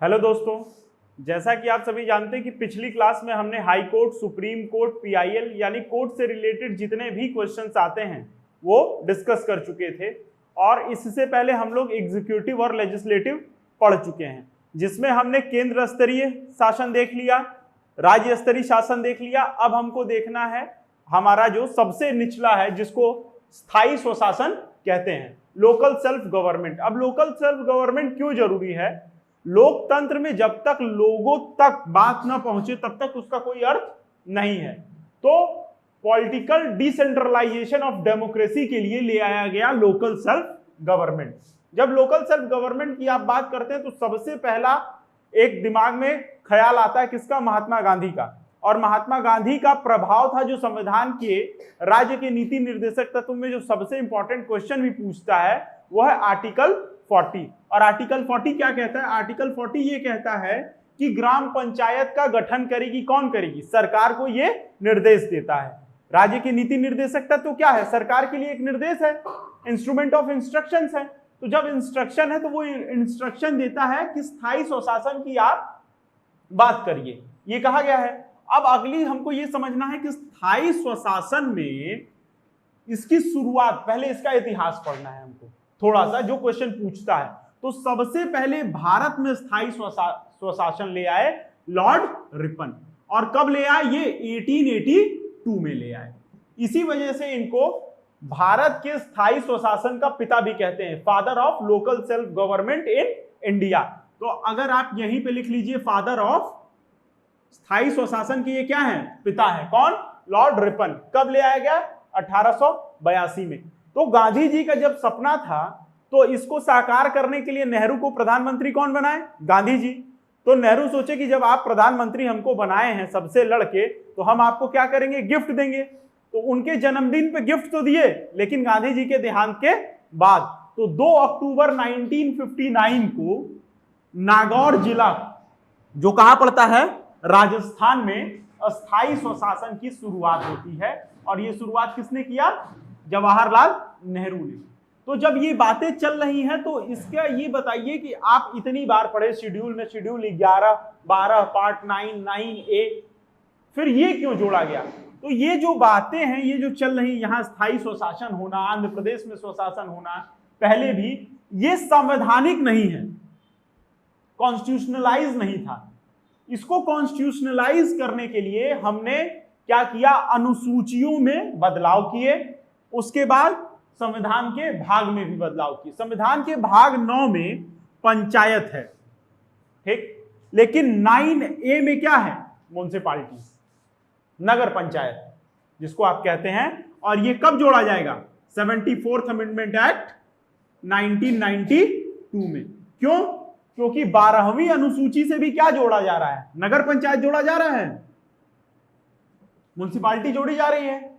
Hello दोस्तों, जैसा कि आप सभी जानते हैं कि पिछली क्लास में हमने high court, supreme court, PIL यानी कोर्ट से रिलेटेड जितने भी क्वेश्चंस आते हैं वो डिस्कस कर चुके थे। और इससे पहले हम लोग एग्जीक्यूटिव और लेजिस्लेटिव पढ़ चुके हैं, जिसमें हमने केंद्र स्तरीय शासन देख लिया, राज्य स्तरीय शासन देख लिया। अब हमको देखना है हमारा जो सबसे निचला है, जिसको स्थायी स्वशासन कहते हैं, लोकल सेल्फ गवर्नमेंट। अब लोकल सेल्फ गवर्नमेंट क्यों जरूरी है? लोकतंत्र में जब तक लोगों तक बात ना पहुंचे तब तक उसका कोई अर्थ नहीं है। तो पॉलिटिकल डिसेंट्रलाइजेशन ऑफ डेमोक्रेसी के लिए ले आया गया लोकल सेल्फ गवर्नमेंट। जब लोकल सेल्फ गवर्नमेंट की आप बात करते हैं तो सबसे पहला एक दिमाग में ख्याल आता है किसका? महात्मा गांधी का। और महात्मा गांधी का प्रभाव था जो संविधान के राज्य के नीति निर्देशक तत्व में जो सबसे इंपॉर्टेंट क्वेश्चन भी पूछता है वो है आर्टिकल 40। और आर्टिकल 40 क्या कहता है? आर्टिकल 40 ये कहता है कि ग्राम पंचायत का गठन करेगी कौन? करेगी सरकार को ये निर्देश देता है। राज्य के नीति निर्देशक तत्व क्या है? सरकार के लिए एक निर्देश है, इंस्ट्रूमेंट ऑफ इंस्ट्रक्शंस है। तो जब इंस्ट्रक्शन है तो वो इंस्ट्रक्शन देता है कि स्थायी स्वशासन की आप बात करिए, ये कहा गया है। अब अगली हमको ये समझना है कि स्थायी स्वशासन में इसकी शुरुआत, पहले इसका इतिहास पढ़ना है हमको थोड़ा सा, जो क्वेश्चन पूछता है। तो सबसे पहले भारत में स्थायी स्वशासन ले आए लॉर्ड रिपन। और कब ले आए? ये 1882 में ले आए। इसी वजह से इनको भारत के स्थायी स्वशासन का पिता भी कहते हैं, father of local self government in India. तो अगर आप यहीं पे लिख लीजिए फादर ऑफ स्थायी स्वशासन के, ये क्या है? पिता है। कौन? Lord Ripon. कब ले आया गया? 1882 में। तो गांधी जी का जब सपना था तो इसको साकार करने के लिए नेहरू को प्रधानमंत्री कौन बनाए? गांधी जी। तो नेहरू सोचे कि जब आप प्रधानमंत्री हमको बनाए हैं सबसे लड़के, तो हम आपको क्या करेंगे? गिफ्ट देंगे। तो उनके जन्मदिन पे गिफ्ट तो दिए, लेकिन गांधी जी के देहांत के बाद। तो 2 अक्टूबर 1959 को नागौर जिला, जो कहां पड़ता है? राजस्थान में, अस्थायी स्वशासन की शुरुआत होती है। और ये शुरुआत किसने किया? जवाहरलाल नेहरू ने। तो जब ये बातें चल रही हैं तो इसका ये बताइए कि आप इतनी बार पढ़े शेड्यूल में, शेड्यूल 11, 12, पार्ट 9, 9A, फिर ये क्यों जोड़ा गया? तो ये जो बातें हैं, ये जो चल रही, यहाँ स्थायी स्वशासन होना, आंध्र प्रदेश में स्वशासन होना, पहले भी ये संवैधानिक नहीं है, कॉन्स्टिट्यूशनलाइज नहीं था। इसको कॉन्स्टिट्यूशनलाइज करने के लिए हमने क्या किया? अनुसूचियों में बदलाव किए, उसके बाद संविधान के भाग में भी बदलाव किए। संविधान के भाग 9 में पंचायत है, ठीक, लेकिन 9A में क्या है? म्युनिसिपैलिटी, नगर पंचायत जिसको आप कहते हैं। और ये कब जोड़ा जाएगा? 74th अमेंडमेंट एक्ट 1992 में। क्यों? क्योंकि 12वीं अनुसूची से भी क्या जोड़ा जा रहा है? नगर पंचायत जोड़ा जा रहा है, म्युनिसिपैलिटी जोड़ी जा रही है।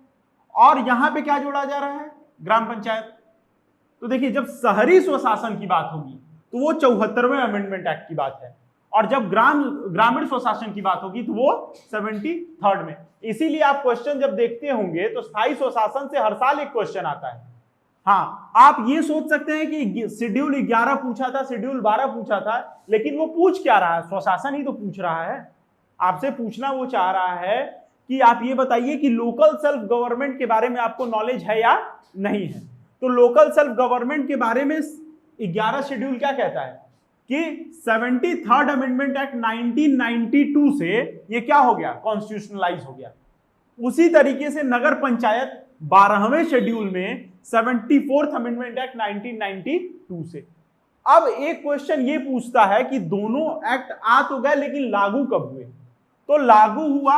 और यहां पे क्या जोड़ा जा रहा है? ग्राम पंचायत। तो देखिए, जब शहरी स्वशासन की बात होगी तो वो 74वें अमेंडमेंट एक्ट की बात है, और जब ग्रामीण स्वशासन की बात होगी तो वो 73rd में। इसीलिए आप क्वेश्चन जब देखते होंगे तो स्थायी स्वशासन से हर साल एक क्वेश्चन आता है। हाँ, आप ये सोच सकते हैं कि शेड्यूल 11 पूछा था, शेड्यूल 12 पूछा था, लेकिन वो पूछ क्या रहा है? स्वशासन ही तो पूछ रहा है। आपसे पूछना वो चाह रहा है कि आप ये बताइए कि लोकल सेल्फ गवर्नमेंट के बारे में आपको नॉलेज है या नहीं है। तो लोकल सेल्फ गवर्नमेंट के बारे में 11 शेड्यूल क्या कहता है कि 73rd अमेंडमेंट एक्ट 1992 से ये क्या हो गया? कॉन्स्टिट्यूशनलाइज हो गया। उसी तरीके से नगर पंचायत 12वें शेड्यूल में 74th अमेंडमेंट एक्ट 1992 से। अब एक क्वेश्चन ये पूछता है कि दोनों एक्ट आ तो गए, लेकिन लागू कब हुए? तो लागू हुआ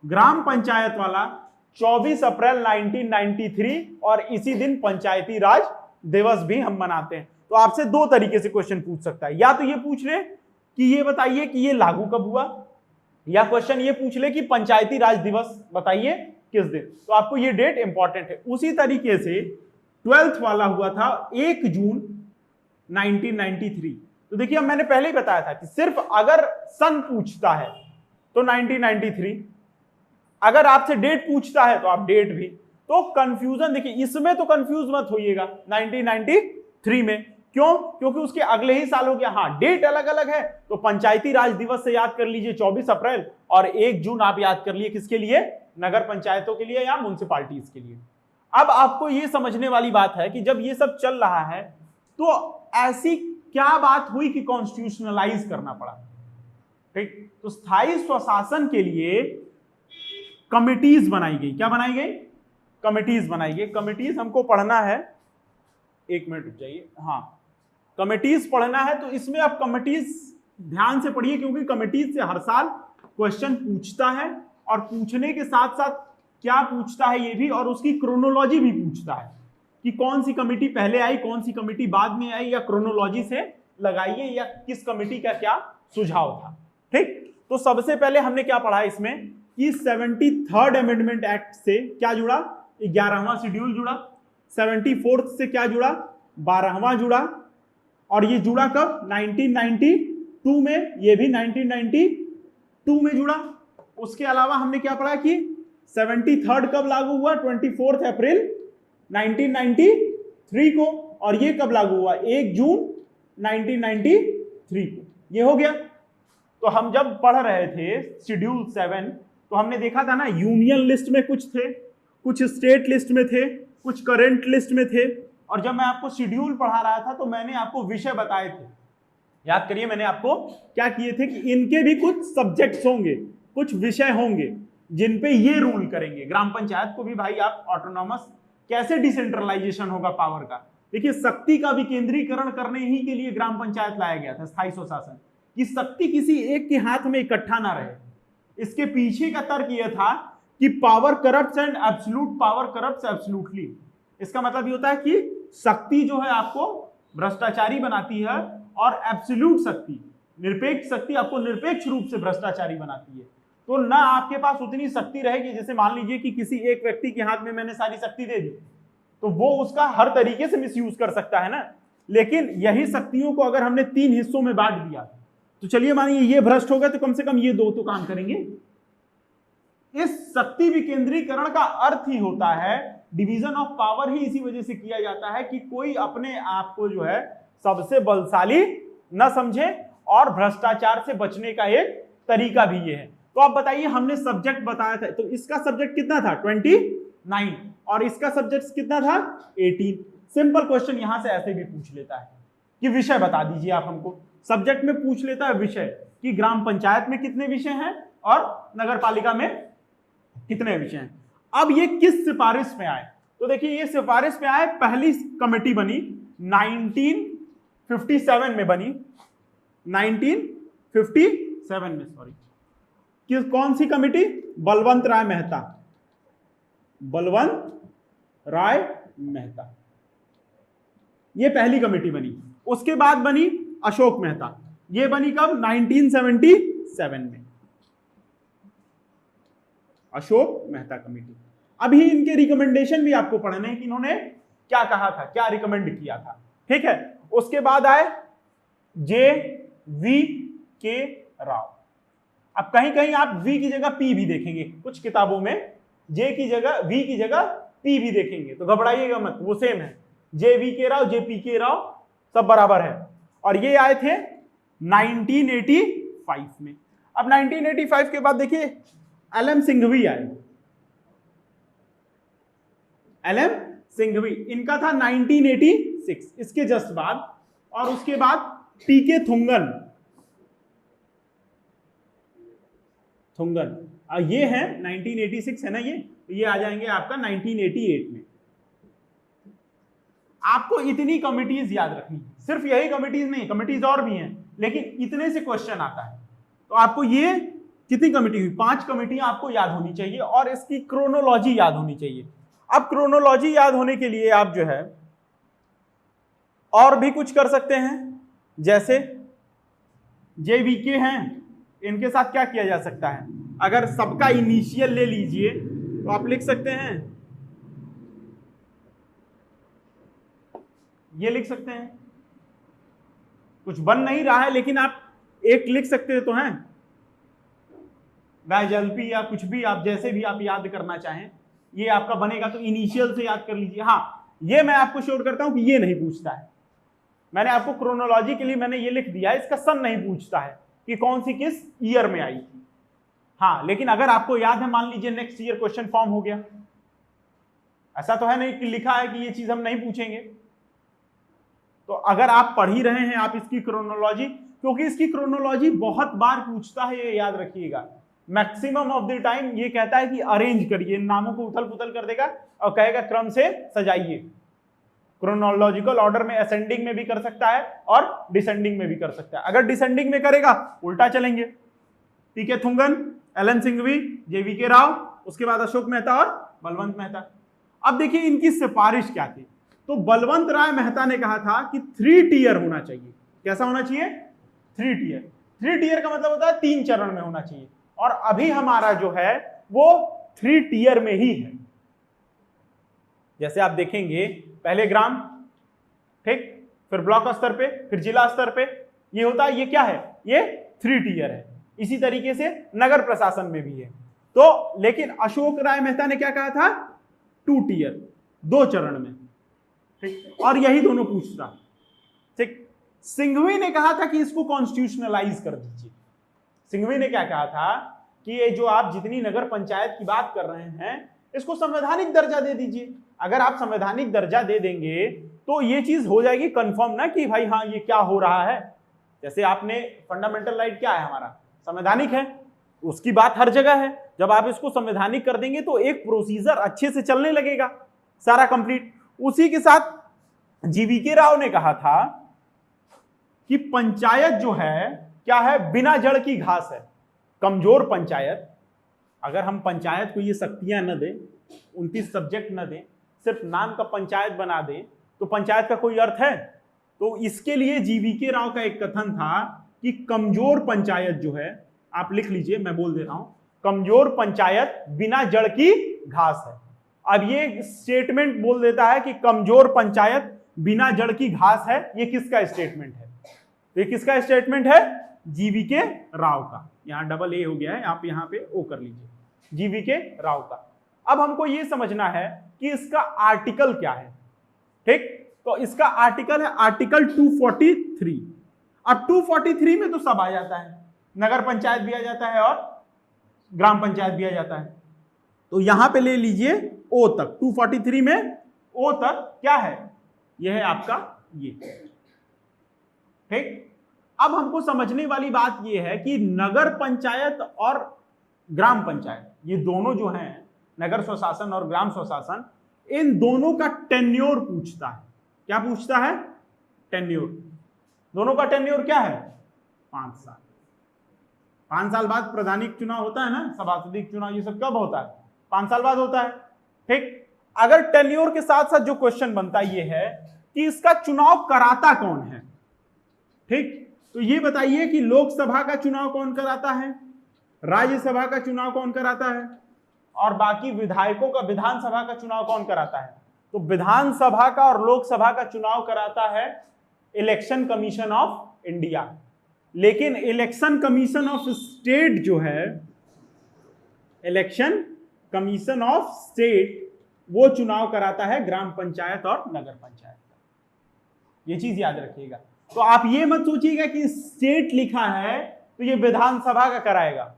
ग्राम पंचायत वाला 24 अप्रैल 1993, और इसी दिन पंचायती राज दिवस भी हम मनाते हैं। तो आपसे 2 तरीके से क्वेश्चन पूछ सकता है, या तो ये पूछ ले कि ये बताइए कि ये लागू कब हुआ, या क्वेश्चन ये पूछ ले कि पंचायती राज दिवस बताइए किस दिन। तो आपको ये डेट इंपॉर्टेंट है। उसी तरीके से 12th वाला हुआ था 1 जून 1993। तो देखिए, मैंने पहले ही बताया था कि सिर्फ अगर सन पूछता है तो 1993, अगर आपसे डेट पूछता है तो आप डेट भी। तो कंफ्यूजन देखिए, इसमें तो कंफ्यूज मत होइएगा 1993 में, क्यों? क्योंकि उसके अगले ही साल हो गया। हाँ, डेट अलग अलग है, तो पंचायती राज दिवस से याद कर लीजिए 24 अप्रैल, और 1 जून आप याद कर लिए किसके लिए? नगर पंचायतों के लिए या म्युनिसिपालिटीज के लिए। अब आपको यह समझने वाली बात है कि जब ये सब चल रहा है तो ऐसी क्या बात हुई कि कॉन्स्टिट्यूशनलाइज करना पड़ा। ठीक, तो स्थायी स्वशासन के लिए कमिटीज बनाई गई। क्या बनाई गई? कमिटीज बनाई गई। कमिटीज हमको पढ़ना है, 1 मिनट रुक जाइए। हाँ, कमिटीज पढ़ना है, तो इसमें आप कमिटीज ध्यान से पढ़िए, क्योंकि कमिटीज से हर साल क्वेश्चन पूछता है, और पूछने के साथ साथ क्या पूछता है ये भी, और उसकी क्रोनोलॉजी भी पूछता है कि कौन सी कमिटी पहले आई, कौन सी कमिटी बाद में आई, या क्रोनोलॉजी से लगाइए, या किस कमिटी का क्या सुझाव था। ठीक, तो सबसे पहले हमने क्या पढ़ा इसमें कि 73rd अमेंडमेंट एक्ट से क्या जुड़ा? 11वां शेड्यूल जुड़ा। 74th से क्या जुड़ा? 12वां जुड़ा। और ये जुड़ा कब? 1992 में। ये भी 1992 में जुड़ा। उसके अलावा हमने क्या पढ़ा कि 73rd कब लागू हुआ? 24 अप्रैल 1993 को। और ये कब लागू हुआ? 1 जून 1993 को। ये हो गया। तो हम जब पढ़ रहे थे शेड्यूल 7, तो हमने देखा था ना, यूनियन लिस्ट में कुछ थे, कुछ स्टेट लिस्ट में थे, कुछ करंट लिस्ट में थे। और जब मैं आपको शेड्यूल पढ़ा रहा था तो मैंने आपको विषय बताए थे। याद करिए, मैंने आपको क्या किए थे कि इनके भी कुछ सब्जेक्ट्स होंगे, कुछ विषय होंगे जिन पे ये रूल करेंगे। ग्राम पंचायत को भी भाई आप ऑटोनॉमस, कैसे डिसेंट्रलाइजेशन होगा पावर का। देखिए, शक्ति का विकेंद्रीकरण करने ही के लिए ग्राम पंचायत लाया गया था, स्थायी स्वशासन, कि शक्ति किसी एक के हाथ में इकट्ठा ना रहे। इसके पीछे का तर्क यह था कि power corrupts and absolute power corrupts absolutely. इसका मतलब ये होता है कि शक्ति जो है आपको भ्रष्टाचारी बनाती है, और एब्सोल्यूट शक्ति, निरपेक्ष शक्ति आपको निरपेक्ष रूप से भ्रष्टाचारी बनाती है। तो ना आपके पास उतनी शक्ति रहेगी, जैसे मान लीजिए कि किसी एक व्यक्ति के हाथ में मैंने सारी शक्ति दे दी, तो वो उसका हर तरीके से मिसयूज कर सकता है ना। लेकिन यही शक्तियों को अगर हमने 3 हिस्सों में बांट दिया, तो चलिए मानिए ये भ्रष्ट हो गया, तो कम से कम ये 2 तो काम करेंगे। इस शक्ति विकेंद्रीकरण का अर्थ ही होता है, डिवीजन ऑफ पावर ही इसी वजह से किया जाता है कि कोई अपने आप को जो है सबसे बलशाली न समझे, और भ्रष्टाचार से बचने का एक तरीका भी ये है। तो आप बताइए, हमने सब्जेक्ट बताया था, तो इसका सब्जेक्ट कितना था? 29, और इसका सब्जेक्ट कितना था? 18। सिंपल क्वेश्चन यहां से ऐसे भी पूछ लेता है कि विषय बता दीजिए आप हमको। सब्जेक्ट में पूछ लेता है विषय कि ग्राम पंचायत में कितने विषय हैं और नगर पालिका में कितने विषय हैं। अब ये किस सिफारिश में आए? तो देखिए, ये सिफारिश में आए, पहली कमेटी बनी 1957 में बनी, 1957 में, सॉरी, कि कौन सी कमेटी? बलवंत राय मेहता। बलवंत राय मेहता, ये पहली कमेटी बनी। उसके बाद बनी अशोक मेहता। ये बनी कब? 1977 में, अशोक मेहता कमेटी। अभी इनके रिकमेंडेशन भी आपको पढ़ने हैं कि इन्होंने क्या कहा था, क्या रिकमेंड किया था। ठीक है, उसके बाद आए J.V.K. राव। अब कहीं कहीं आप V की जगह P भी देखेंगे, कुछ किताबों में J की जगह V की जगह P भी देखेंगे, तो घबराइएगा मत, वो सेम है। J.V.K. राव, J.P.K. राव सब बराबर है। और ये आए थे 1985 में। अब 1985 के बाद देखिए L.M. सिंघवी आए। L.M. सिंघवी, इनका था 1986, इसके जस्ट बाद। और उसके बाद P.K. थुंगन, ये है 1986 है ना, ये आ जाएंगे आपका 1988 में। आपको इतनी कमिटीज याद रखनी, सिर्फ यही कमिटीज नहीं, कमिटीज और भी हैं, लेकिन इतने से क्वेश्चन आता है। तो आपको ये कितनी कमिटी हुई? 5 कमिटियां आपको याद होनी चाहिए, और इसकी क्रोनोलॉजी याद होनी चाहिए। अब क्रोनोलॉजी याद होने के लिए आप जो है और भी कुछ कर सकते हैं, जैसे JVK हैं, इनके साथ क्या किया जा सकता है? अगर सबका इनिशियल ले लीजिए तो आप लिख सकते हैं, ये लिख सकते हैं। कुछ बन नहीं रहा है, लेकिन आप एक लिख सकते तो हैं, वैजल्पी या कुछ भी, आप जैसे भी आप याद करना चाहें, ये आपका बनेगा। तो इनिशियल से याद कर लीजिए। हाँ, ये मैं आपको श्योर करता हूं कि ये नहीं पूछता है, मैंने आपको क्रोनोलॉजी के लिए मैंने ये लिख दिया है, इसका सन नहीं पूछता है कि कौन सी किस ईयर में आई थी। हाँ, लेकिन अगर आपको याद है, मान लीजिए नेक्स्ट ईयर क्वेश्चन फॉर्म हो गया, ऐसा तो है नहीं कि लिखा है कि ये चीज हम नहीं पूछेंगे। तो अगर आप पढ़ ही रहे हैं आप इसकी क्रोनोलॉजी, क्योंकि इसकी क्रोनोलॉजी बहुत बार पूछता है, ये याद रखिएगा। मैक्सिमम ऑफ द टाइम ये कहता है कि अरेंज करिए, नामों को उथल पुथल कर देगा और कहेगा क्रम से सजाइए। क्रोनोलॉजिकल ऑर्डर में असेंडिंग में भी कर सकता है और डिसेंडिंग में भी कर सकता है। अगर डिसेंडिंग में करेगा उल्टा चलेंगे। टीके थुंगन, एलन सिंघवी, जेवीके राव, उसके बाद अशोक मेहता और बलवंत मेहता। अब देखिए इनकी सिफारिश क्या थी। तो बलवंत राय मेहता ने कहा था कि 3 टियर होना चाहिए। कैसा होना चाहिए? 3 टियर। 3 टियर का मतलब होता है 3 चरण में होना चाहिए, और अभी हमारा जो है वो 3 टियर में ही है। जैसे आप देखेंगे, पहले ग्राम, ठीक, फिर ब्लॉक स्तर पे, फिर जिला स्तर पे ये होता है। ये क्या है? ये 3 टियर है। इसी तरीके से नगर प्रशासन में भी है। तो लेकिन अशोक राय मेहता ने क्या कहा था? 2 टियर, 2 चरण में, ठीक, और यही दोनों पूछता, ठीक। सिंघवी ने कहा था कि इसको कॉन्स्टिट्यूशनलाइज कर दीजिए। सिंघवी ने क्या कहा था कि ये जो आप जितनी नगर पंचायत की बात कर रहे हैं, इसको संवैधानिक दर्जा दे दीजिए। अगर आप संवैधानिक दर्जा दे देंगे तो ये चीज हो जाएगी कंफर्म ना कि भाई हाँ ये क्या हो रहा है। जैसे आपने फंडामेंटल राइट क्या है हमारा? संवैधानिक है, उसकी बात हर जगह है। जब आप इसको संवैधानिक कर देंगे तो एक प्रोसीजर अच्छे से चलने लगेगा, सारा कंप्लीट। उसी के साथ जीवीके राव ने कहा था कि पंचायत जो है क्या है? बिना जड़ की घास है, कमजोर पंचायत। अगर हम पंचायत को ये शक्तियां न दें, 29 सब्जेक्ट न दें, सिर्फ नाम का पंचायत बना दें, तो पंचायत का कोई अर्थ है? तो इसके लिए जीवीके राव का एक कथन था कि कमजोर पंचायत जो है, आप लिख लीजिए, मैं बोल दे रहा हूं, कमजोर पंचायत बिना जड़ की घास है। अब ये स्टेटमेंट बोल देता है कि कमजोर पंचायत बिना जड़ की घास है। ये किसका स्टेटमेंट है? ये किसका स्टेटमेंट है? जीवीके राव का। यहां डबल ए हो गया है, आप यहां पे ओ कर लीजिए, जीवीके राव का। अब हमको ये समझना है कि इसका आर्टिकल क्या है, ठीक। तो इसका आर्टिकल है आर्टिकल 243। अब 243 में तो सब आ जाता है, नगर पंचायत भी आ जाता है और ग्राम पंचायत भी आ जाता है। तो यहां पे ले लीजिए ओ तक, 243 में ओ तक क्या है? यह है आपका ये, ठीक। अब हमको समझने वाली बात यह है कि नगर पंचायत और ग्राम पंचायत, ये दोनों जो हैं, नगर स्वशासन और ग्राम स्वशासन, इन दोनों का टेन्योर पूछता है। क्या पूछता है? टेन्योर। दोनों का टेन्योर क्या है? 5 साल। 5 साल बाद प्रधानिक चुनाव होता है ना, सभासदिक चुनाव, ये सब कब होता है? 5 साल बाद होता है, ठीक। अगर टेन्योर के साथ साथ जो क्वेश्चन बनता ये है कि इसका चुनाव कराता कौन है, ठीक। तो ये बताइए कि लोकसभा का चुनाव कौन कराता है, राज्यसभा का चुनाव कौन कराता है, और बाकी विधायकों का, विधानसभा का चुनाव कौन कराता है? तो विधानसभा का और लोकसभा का चुनाव कराता है इलेक्शन कमीशन ऑफ इंडिया। लेकिन इलेक्शन कमीशन ऑफ स्टेट जो है, इलेक्शन कमीशन ऑफ स्टेट, वो चुनाव कराता है ग्राम पंचायत और नगर पंचायत का। ये चीज याद रखिएगा। तो आप ये मत सोचिएगा कि स्टेट लिखा है तो ये विधानसभा का कराएगा।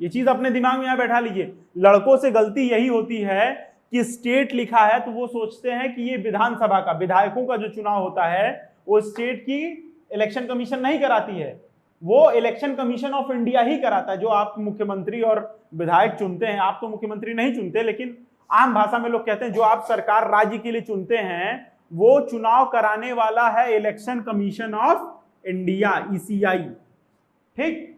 ये चीज अपने दिमाग में यहां बैठा लीजिए। लड़कों से गलती यही होती है कि स्टेट लिखा है तो वो सोचते हैं कि ये विधानसभा का, विधायकों का जो चुनाव होता है वो स्टेट की इलेक्शन कमीशन नहीं कराती है, वो इलेक्शन कमीशन ऑफ इंडिया ही कराता है। जो आप मुख्यमंत्री और विधायक चुनते हैं, आप तो मुख्यमंत्री नहीं चुनते, लेकिन आम भाषा में लोग कहते हैं जो आप सरकार राज्य के लिए चुनते हैं, वो चुनाव कराने वाला है election commission of India, ECI, ठीक।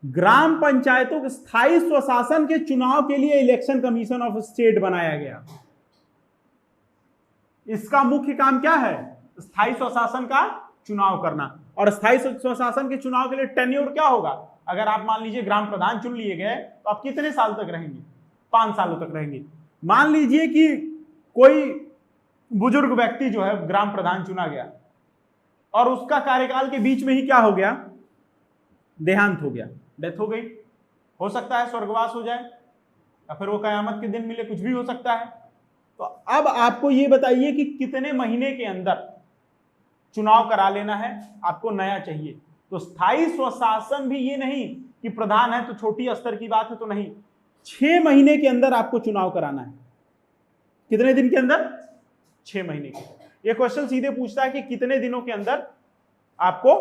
ग्राम पंचायतों के स्थायी स्वशासन के चुनाव के लिए इलेक्शन कमीशन ऑफ स्टेट बनाया गया। इसका मुख्य काम क्या है? स्थायी स्वशासन का चुनाव करना। और स्थायी स्वशासन के चुनाव के लिए टेन्योर क्या होगा? अगर आप मान लीजिए ग्राम प्रधान चुन लिए गए तो आप कितने साल तक रहेंगे? 5 सालों तक रहेंगे। मान लीजिए कि कोई बुजुर्ग व्यक्ति जो है ग्राम प्रधान चुना गया और उसका कार्यकाल के बीच में ही क्या हो गया? देहांत हो गया, डेथ हो गई। हो सकता है स्वर्गवास हो जाए या फिर वो कयामत के दिन मिले, कुछ भी हो सकता है। तो अब आपको ये बताइए कि कितने महीने के अंदर चुनाव करा लेना है, आपको नया चाहिए। तो स्थायी स्वशासन भी ये नहीं कि प्रधान है तो छोटी स्तर की बात है, तो नहीं, 6 महीने के अंदर आपको चुनाव कराना है। कितने दिन के अंदर? 6 महीने के। ये क्वेश्चन सीधे पूछता है कि कितने दिनों के अंदर आपको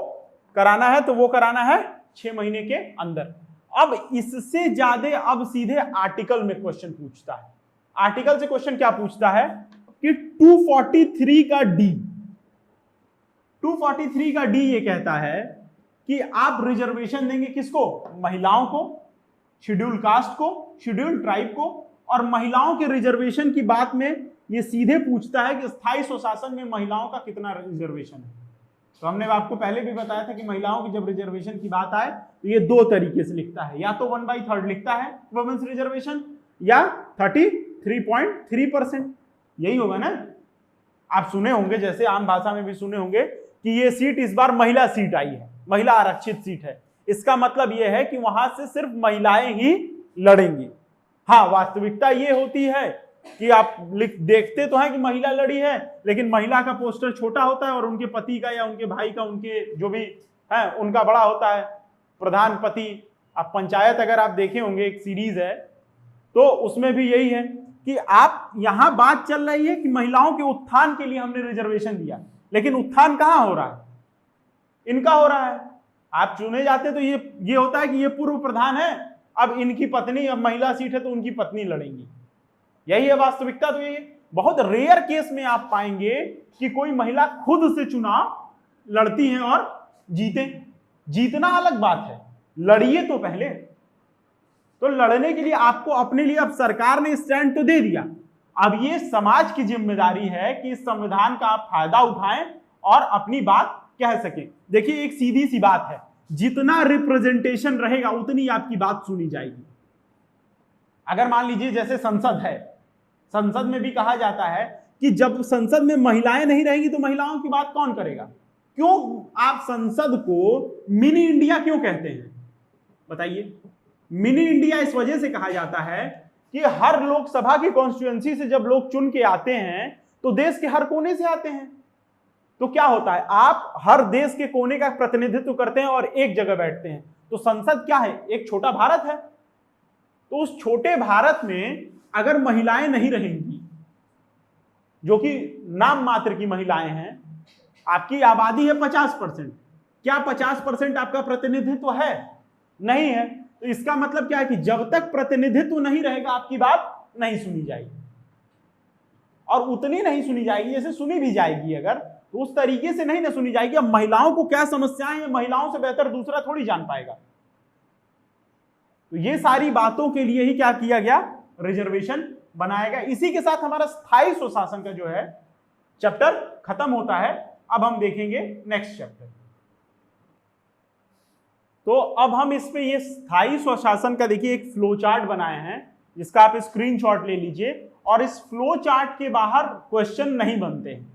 कराना है, तो वो कराना है 6 महीने के अंदर। अब इससे ज्यादा अब सीधे आर्टिकल में क्वेश्चन पूछता है। आर्टिकल से क्वेश्चन क्या पूछता है कि 243 का डी, 243 का डी ये कहता है कि आप रिजर्वेशन देंगे किसको? महिलाओं को, शेड्यूल कास्ट को, शेड्यूल ट्राइब को। और महिलाओं के रिजर्वेशन की बात में ये सीधे पूछता है कि स्थायी स्वशासन में महिलाओं का कितना रिजर्वेशन है। तो हमने आपको पहले भी बताया था कि महिलाओं की जब रिजर्वेशन की बात आए तो ये 2 तरीके से लिखता है, या तो 1/3 लिखता है वुमेन्स रिजर्वेशन, या 33.3%, यही होगा ना। आप सुने होंगे, जैसे आम भाषा में भी सुने होंगे कि ये सीट इस बार महिला सीट आई है, महिला आरक्षित सीट है। इसका मतलब यह है कि वहां से सिर्फ महिलाएं ही लड़ेंगी। हाँ, वास्तविकता ये होती है कि आप देखते तो हैं कि महिला लड़ी है, लेकिन महिला का पोस्टर छोटा होता है और उनके पति का या उनके भाई का, उनके जो भी है उनका बड़ा होता है, प्रधान पति। अब पंचायत अगर आप देखे होंगे, एक सीरीज है, तो उसमें भी यही है कि आप यहां बात चल रही है कि महिलाओं के उत्थान के लिए हमने रिजर्वेशन दिया, लेकिन उत्थान कहां हो रहा है? इनका हो रहा है। आप चुने जाते तो ये होता है कि ये पूर्व प्रधान है, अब इनकी पत्नी, अब महिला सीट है तो उनकी पत्नी लड़ेंगी। यही है वास्तविकता। तो ये बहुत रेयर केस में आप पाएंगे कि कोई महिला खुद से चुनाव लड़ती है और जीते। जीतना अलग बात है, लड़िए तो पहले। तो लड़ने के लिए आपको अपने लिए, अब सरकार ने स्टैंड तो दे दिया, अब ये समाज की जिम्मेदारी है कि इस संविधान का आप फायदा उठाएं और अपनी बात कह सकें। देखिए, एक सीधी सी बात है, जितना रिप्रेजेंटेशन रहेगा उतनी आपकी बात सुनी जाएगी। अगर मान लीजिए जैसे संसद है, संसद में भी कहा जाता है कि जब संसद में महिलाएं नहीं रहेंगी तो महिलाओं की बात कौन करेगा? क्यों आप संसद को मिनी इंडिया क्यों कहते हैं? बताइए। मिनी इंडिया इस वजह से कहा जाता है कि हर लोकसभा की कॉन्स्टिट्यूएंसी से जब लोग चुन के आते हैं तो देश के हर कोने से आते हैं। तो क्या होता है, आप हर देश के कोने का प्रतिनिधित्व करते हैं और एक जगह बैठते हैं। तो संसद क्या है? एक छोटा भारत है। तो उस छोटे भारत में अगर महिलाएं नहीं रहेंगी, जो कि नाम मात्र की महिलाएं हैं, आपकी आबादी है 50%, क्या 50% आपका प्रतिनिधित्व है? नहीं है। तो इसका मतलब क्या है कि जब तक प्रतिनिधित्व नहीं रहेगा आपकी बात नहीं सुनी जाएगी, और उतनी नहीं सुनी जाएगी जैसे सुनी भी जाएगी अगर, तो उस तरीके से नहीं ना सुनी जाएगी। अब महिलाओं को क्या समस्याएं हैं, महिलाओं से बेहतर दूसरा थोड़ी जान पाएगा। तो ये सारी बातों के लिए ही क्या किया गया? रिजर्वेशन बनाया गया। इसी के साथ हमारा स्थायी स्वशासन का जो है चैप्टर खत्म होता है। अब हम देखेंगे नेक्स्ट चैप्टर। तो अब हम इस पे ये स्थायी स्वशासन का देखिए एक फ्लो चार्ट बनाए हैं, जिसका आप स्क्रीनशॉट ले लीजिए। और इस फ्लो चार्ट के बाहर क्वेश्चन नहीं बनते हैं।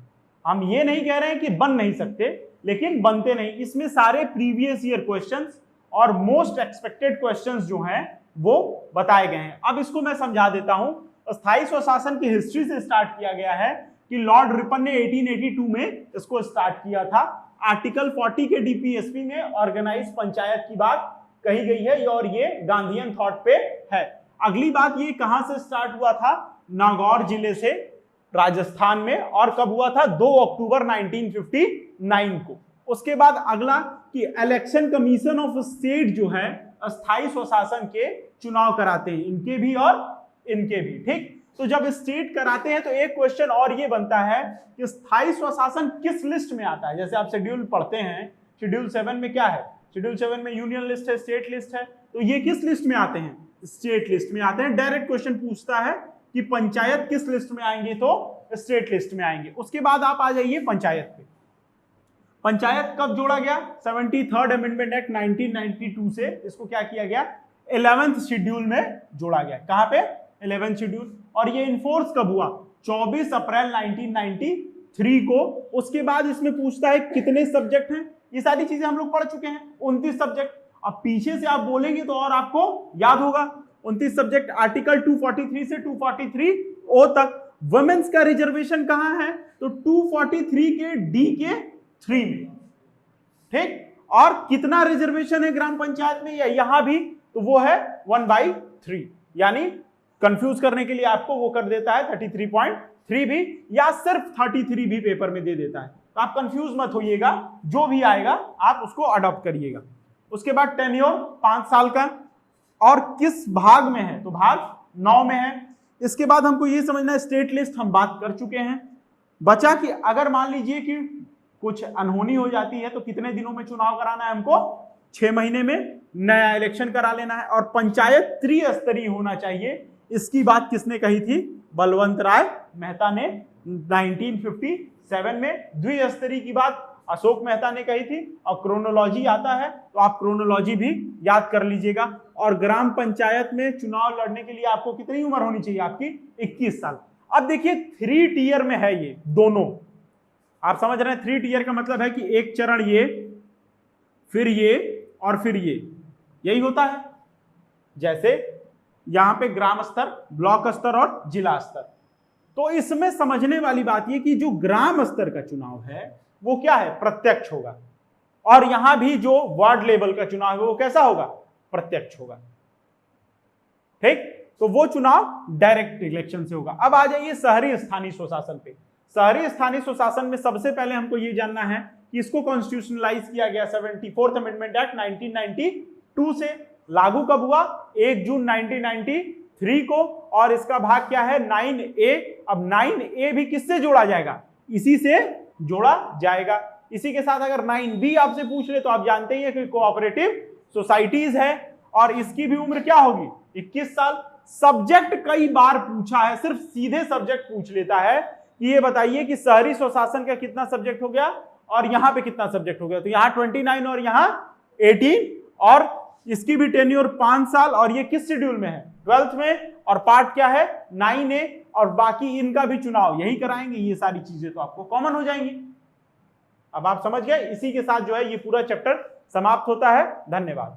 हम ये नहीं कह रहे हैं कि बन नहीं सकते, लेकिन बनते नहीं। इसमें सारे प्रीवियस ईयर क्वेश्चंस और मोस्ट एक्सपेक्टेड क्वेश्चंस जो हैं वो बताए गए हैं। अब इसको मैं समझा देता हूं। स्थायी स्वशासन की हिस्ट्री से स्टार्ट किया गया है कि लॉर्ड रिपन ने 1882 में इसको स्टार्ट किया था। आर्टिकल 40 के डीपीएसपी में ऑर्गेनाइज पंचायत की बात कही गई है, और ये गांधीयन थॉट पे है। अगली बात, ये कहां से स्टार्ट हुआ था? नागौर जिले से, राजस्थान में। और कब हुआ था? 2 अक्टूबर 1959 को। उसके बाद अगला कि इलेक्शन कमीशन ऑफ स्टेट जो है स्थायी स्वशासन के चुनाव कराते हैं, इनके भी और इनके भी। ठीक, तो जब स्टेट कराते हैं तो एक क्वेश्चन और ये बनता है कि स्थायी स्वशासन किस लिस्ट में आता है। जैसे आप शेड्यूल पढ़ते हैं, शेड्यूल 7 में क्या है? शेड्यूल 7 में यूनियन लिस्ट है, स्टेट लिस्ट है। तो ये किस लिस्ट में आते हैं? स्टेट लिस्ट में आते हैं। डायरेक्ट क्वेश्चन पूछता है कि पंचायत किस लिस्ट में आएंगे, तो स्टेट लिस्ट में आएंगे। उसके बाद आप आ जाइए पंचायत पे। पंचायत कब जोड़ा गया? 73rd अमेंडमेंट एक्ट 1992 से इसको क्या किया गया? 11th शेड्यूल में जोड़ा गया। कहां पे? 11th schedule. और ये इन्फोर्स कब हुआ? 24 अप्रैल 1993 को। उसके बाद इसमें पूछता है कितने सब्जेक्ट हैं। ये सारी चीजें हम लोग पढ़ चुके हैं, 29 सब्जेक्ट। अब पीछे से आप बोलेंगे तो और आपको याद होगा। 29 सब्जेक्ट, आर्टिकल 243 से 243 ओ तक। वुमेन्स का रिजर्वेशन कहां है? तो 243 के डी के 3 में, ठीक। और कितना रिजर्वेशन है ग्राम पंचायत में या यहां भी, तो वो है 1/3, यानी कंफ्यूज करने के लिए आपको वो कर देता है 33.3 भी, या सिर्फ 33 भी पेपर में दे देता है। तो आप कंफ्यूज मत होइएगा, जो भी आएगा आप उसको अडॉप्ट करिएगा। उसके बाद टेन्योर 5 साल का, और किस भाग में है, तो भाग 9 में है। इसके बाद हमको ये समझना है, स्टेट लिस्ट हम बात कर चुके हैं। बचा कि अगर मान लीजिए कि कुछ अनहोनी हो जाती है तो कितने दिनों में चुनाव कराना है हमको, 6 महीने में नया इलेक्शन करा लेना है, और पंचायत त्रिस्तरीय होना चाहिए। इसकी बात किसने कही थी, बलवंत राय मेहता ने 1957 में। द्विस्तरीय की बात अशोक मेहता ने कही थी, और क्रोनोलॉजी आता है तो आप क्रोनोलॉजी भी याद कर लीजिएगा। और ग्राम पंचायत में चुनाव लड़ने के लिए आपको कितनी उम्र होनी चाहिए, आपकी 21 साल। अब देखिए 3 टियर में है ये दोनों, आप समझ रहे हैं। 3 टियर का मतलब है कि एक चरण ये, फिर ये, और फिर ये, यही होता है। जैसे यहां पे ग्राम स्तर, ब्लॉक स्तर और जिला स्तर। तो इसमें समझने वाली बात ये कि जो ग्राम स्तर का चुनाव है वो क्या है, प्रत्यक्ष होगा। और यहां भी जो वार्ड लेवल का चुनाव है वो कैसा होगा, प्रत्यक्ष होगा, ठीक। तो वो चुनाव डायरेक्ट इलेक्शन से होगा। अब आ जाइए शहरी स्थानीय स्वशासन पे। शहरी स्थानीय स्वशासन में सबसे पहले हमको ये जानना है कि इसको कॉन्स्टिट्यूशनलाइज किया गया 74th अमेंडमेंट एक्ट 1992 से। लागू कब हुआ, 1 जून 1993 को। और इसका भाग क्या है, 9A। अब 9A भी किससे जोड़ा जाएगा, इसी से जोड़ा जाएगा। इसी के साथ अगर 9B आपसे पूछ ले तो आप जानते ही हैं कि कोऑपरेटिव सोसाइटीज है, और इसकी भी उम्र क्या होगी, 21 साल। सब्जेक्ट कई बार पूछा है, सिर्फ सीधे सब्जेक्ट पूछ लेता है कि ये बताइए कि शहरी स्वशासन का कितना सब्जेक्ट हो गया और यहां पे कितना सब्जेक्ट हो गया। तो यहां 29 और यहां 18, और इसकी भी टेन्योर 5 साल, और ये किस शेड्यूल में है, 12th में। और पार्ट क्या है, 9A, और बाकी इनका भी चुनाव यही कराएंगे। ये सारी चीजें तो आपको कॉमन हो जाएंगी। अब आप समझ गए। इसी के साथ जो है ये पूरा चैप्टर समाप्त होता है। धन्यवाद।